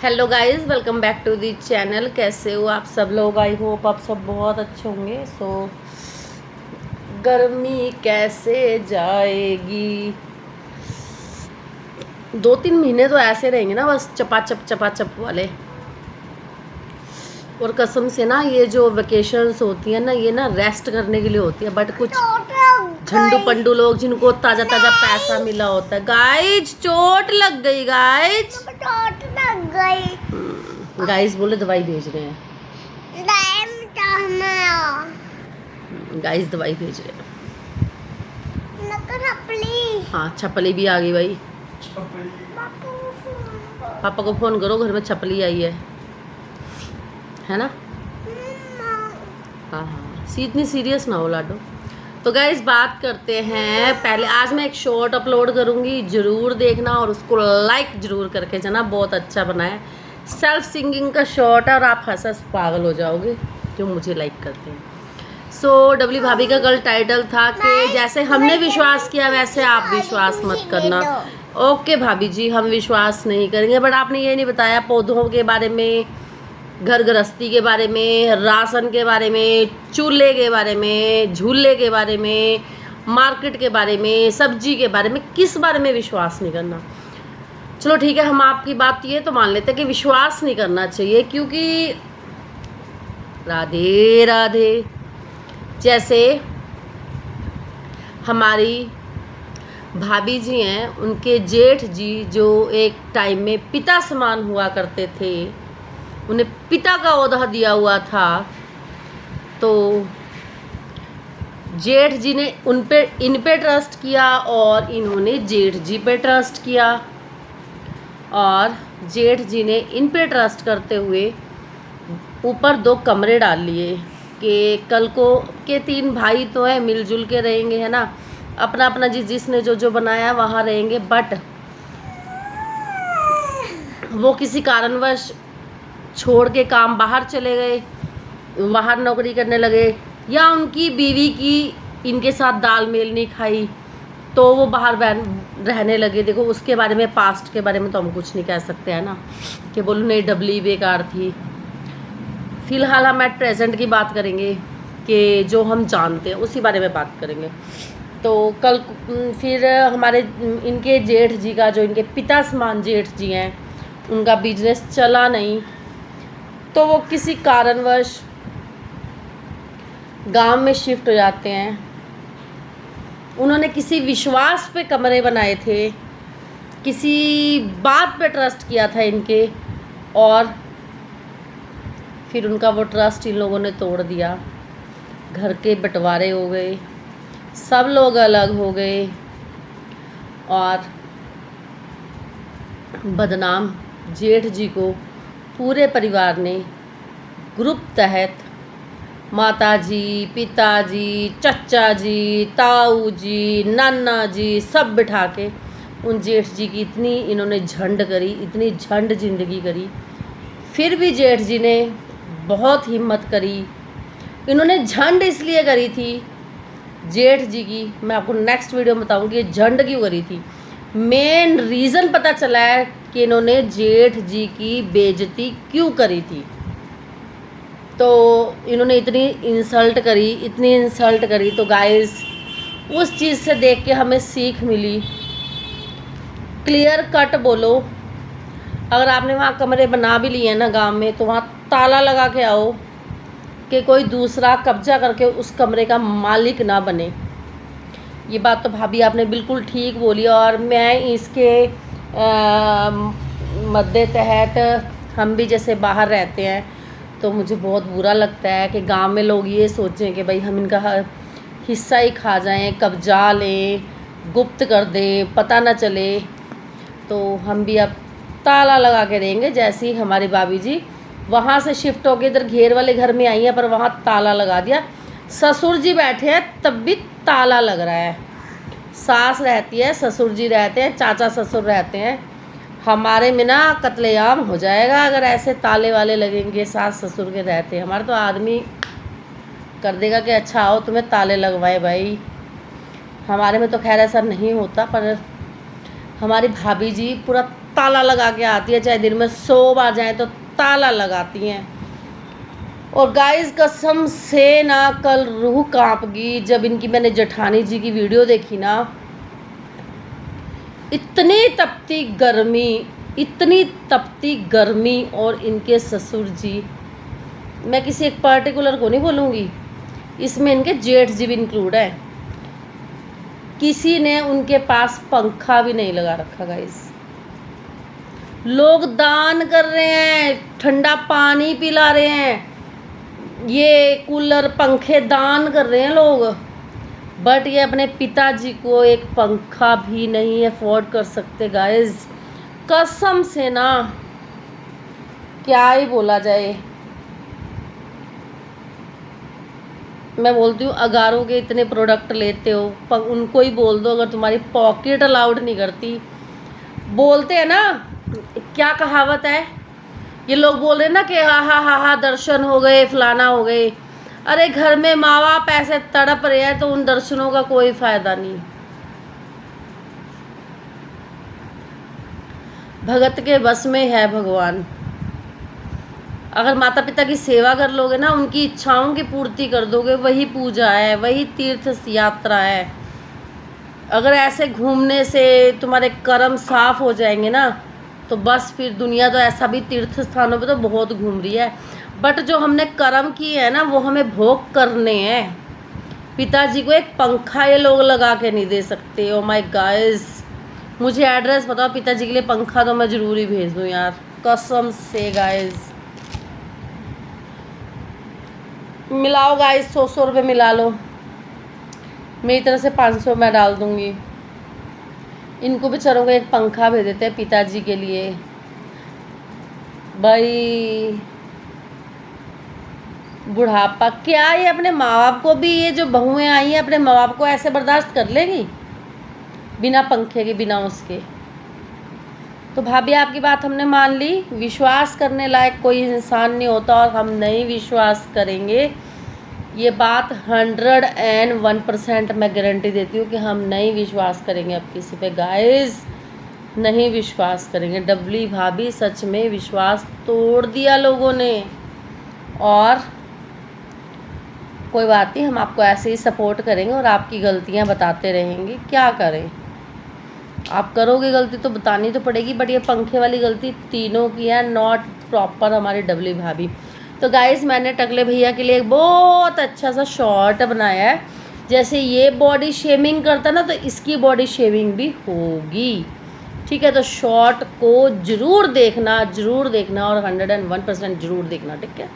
Hello guys, welcome back to the channel. कैसे हो आप सब लोग? आई होप आप सब बहुत अच्छे होंगे। गर्मी कैसे जाएगी? 2-3 महीने तो ऐसे रहेंगे ना, बस चपाचप वाले। और कसम से ना, ये जो वेकेशंस होती है ना, ये ना रेस्ट करने के लिए होती है। बट कुछ झंडू पंडू लोग जिनको ताजा ताजा पैसा मिला होता है, गाइज चोट लग गई। गाइज बोले दवाई भेज रहे हैं। गाइज दवाई भेज रहे हैं। हाँ, छपली भी आ गई भाई। पापा को फोन करो, घर में छपली आई है ना? हाँ हाँ, इतनी सीरियस ना हो लाडो। तो गाइस बात करते हैं। पहले आज मैं एक शॉर्ट अपलोड करूँगी, ज़रूर देखना और उसको लाइक ज़रूर करके जाना। बहुत अच्छा बना है, सेल्फ सिंगिंग का शॉर्ट है और आप हंस पागल हो जाओगे जो मुझे लाइक करते हैं। डब्ली भाभी का कल टाइटल था कि जैसे हमने विश्वास किया वैसे आप विश्वास मत करना। ओके भाभी जी, हम विश्वास नहीं करेंगे। बट आपने ये नहीं बताया पौधों के बारे में, घर गृहस्थी के बारे में, राशन के बारे में, चूल्हे के बारे में, झूले के बारे में, मार्केट के बारे में, सब्जी के बारे में। किस बारे में विश्वास नहीं करना? चलो ठीक है, हम आपकी बात ये तो मान लेते हैं कि विश्वास नहीं करना चाहिए, क्योंकि राधे राधे, जैसे हमारी भाभी जी हैं, उनके जेठ जी जो एक टाइम में पिता समान हुआ करते थे, उन्हें पिता का ओहदा दिया हुआ था। तो जेठ जी ने इन पे ट्रस्ट किया और इन्होंने जेठ जी पे ट्रस्ट किया, और जेठ जी ने इन पे ट्रस्ट करते हुए ऊपर 2 कमरे डाल लिए कि कल को के 3 भाई तो हैं, मिलजुल के रहेंगे, है ना? अपना अपना जिसने जो बनाया वहाँ रहेंगे। बट वो किसी कारणवश छोड़ के काम बाहर चले गए, बाहर नौकरी करने लगे, या उनकी बीवी की इनके साथ दाल मेल नहीं खाई तो वो बाहर रहने लगे। देखो, उसके बारे में, पास्ट के बारे में तो हम कुछ नहीं कह सकते, है ना? कि बोलूँ नहीं डबली बेकार थी। फिलहाल हम एट प्रेजेंट की बात करेंगे कि जो हम जानते हैं उसी बारे में बात करेंगे। तो कल फिर हमारे इनके जेठ जी का, जो इनके पिता समान जेठ जी हैं, उनका बिजनेस चला नहीं, तो वो किसी कारणवश गांव में शिफ्ट हो जाते हैं। उन्होंने किसी विश्वास पे कमरे बनाए थे, किसी बात पे ट्रस्ट किया था इनके, और फिर उनका वो ट्रस्ट इन लोगों ने तोड़ दिया। घर के बंटवारे हो गए, सब लोग अलग हो गए, और बदनाम जेठ जी को पूरे परिवार ने ग्रुप तहत माताजी, पिताजी, चचा जी, ताऊ जी, नाना जी सब बिठा के उन जेठ जी की इतनी इन्होंने झंड करी, इतनी झंड जिंदगी करी। फिर भी जेठ जी ने बहुत हिम्मत करी। इन्होंने झंड इसलिए करी थी जेठ जी की, मैं आपको नेक्स्ट वीडियो में बताऊंगी झंड क्यों करी थी। मेन रीज़न पता चला है कि इन्होंने जेठ जी की बेइज्जती क्यों करी थी। तो इन्होंने इतनी इंसल्ट करी, इतनी इंसल्ट करी। तो गाइस, उस चीज़ से देख के हमें सीख मिली। क्लियर कट बोलो, अगर आपने वहाँ कमरे बना भी लिए हैं ना गांव में, तो वहाँ ताला लगा के आओ कि कोई दूसरा कब्जा करके उस कमरे का मालिक ना बने। ये बात तो भाभी आपने बिल्कुल ठीक बोली, और मैं इसके मद्दे तहत, हम भी जैसे बाहर रहते हैं तो मुझे बहुत बुरा लगता है कि गांव में लोग ये सोचें कि भाई हम इनका हिस्सा ही खा जाएं, कब्जा लें, गुप्त कर दें, पता ना चले। तो हम भी अब ताला लगा के रहेंगे। जैसे ही हमारी भाभी जी वहाँ से शिफ्ट होकर इधर घेर वाले घर में आई हैं, पर वहाँ ताला लगा दिया। ससुर जी बैठे हैं तब भी ताला लग रहा है। सास रहती है, ससुर जी रहते हैं, चाचा ससुर रहते हैं। हमारे में ना कत्लेआम हो जाएगा अगर ऐसे ताले वाले लगेंगे सास ससुर के रहते। हमारे तो आदमी कर देगा कि अच्छा आओ तुम्हें ताले लगवाए भाई। हमारे में तो खैर ऐसा नहीं होता, पर हमारी भाभी जी पूरा ताला लगा के आती है, चाहे दिन में 100 बार जाए तो ताला लगाती हैं। और गाइस कसम से ना कल रूह कांप गई जब इनकी मैंने जेठानी जी की वीडियो देखी ना। इतनी तपती गर्मी और इनके ससुर जी, मैं किसी एक पर्टिकुलर को नहीं बोलूँगी, इसमें इनके जेठ जी भी इंक्लूड है। किसी ने उनके पास पंखा भी नहीं लगा रखा गाइस। लोग दान कर रहे हैं, ठंडा पानी पिला रहे हैं, ये कूलर पंखे दान कर रहे हैं लोग, बट ये अपने पिताजी को एक पंखा भी नहीं अफोर्ड कर सकते गाइस। कसम से ना क्या ही बोला जाए। मैं बोलती हूँ अगारों के इतने प्रोडक्ट लेते हो, उनको ही बोल दो अगर तुम्हारी पॉकेट अलाउड नहीं करती। बोलते हैं ना, क्या कहावत है, ये लोग बोल रहे हैं ना कि हा दर्शन हो गए, फलाना हो गए। अरे घर में माँ बाप ऐसे तड़प रहे हैं तो उन दर्शनों का कोई फायदा नहीं। भगत के बस में है भगवान। अगर माता पिता की सेवा कर लोगे ना, उनकी इच्छाओं की पूर्ति कर दोगे, वही पूजा है, वही तीर्थ यात्रा है। अगर ऐसे घूमने से तुम्हारे कर्म साफ हो जाएंगे ना, तो बस फिर दुनिया तो ऐसा भी तीर्थ स्थानों पे तो बहुत घूम रही है, बट जो हमने कर्म किए हैं ना वो हमें भोग करने हैं। पिताजी को एक पंखा ये लोग लगा के नहीं दे सकते। ओ माय गाइस, मुझे एड्रेस बताओ पिताजी के लिए पंखा तो मैं ज़रूर ही भेज दूँ यार, कसम से गाइस। मिलाओ गाइस, 100 रुपये मिला लो, मेरी तरफ से 500 मैं डाल दूँगी। इनको बेचारों को एक पंखा भेज देते हैं पिताजी के लिए। भाई बुढ़ापा क्या, ये अपने माँ बाप को भी, ये जो बहुएं आई हैं अपने माँ बाप को ऐसे बर्दाश्त कर लेगी बिना पंखे के, बिना उसके? तो भाभी आपकी बात हमने मान ली, विश्वास करने लायक कोई इंसान नहीं होता और हम नहीं विश्वास करेंगे। ये बात 101% मैं गारंटी देती हूँ कि हम नहीं विश्वास करेंगे अब किसी पे गाइस, नहीं विश्वास करेंगे। डबली भाभी सच में विश्वास तोड़ दिया लोगों ने। और कोई बात नहीं, हम आपको ऐसे ही सपोर्ट करेंगे और आपकी गलतियाँ बताते रहेंगे। क्या करें, आप करोगे गलती तो बतानी तो पड़ेगी, बट ये पंखे वाली गलती तीनों की है, नॉट प्रॉपर हमारी डबली भाभी। तो गाइस मैंने टकले भैया के लिए एक बहुत अच्छा सा शॉर्ट बनाया है। जैसे ये बॉडी शेमिंग करता ना, तो इसकी बॉडी शेमिंग भी होगी, ठीक है? तो शॉर्ट को ज़रूर देखना और 101% ज़रूर देखना, ठीक है?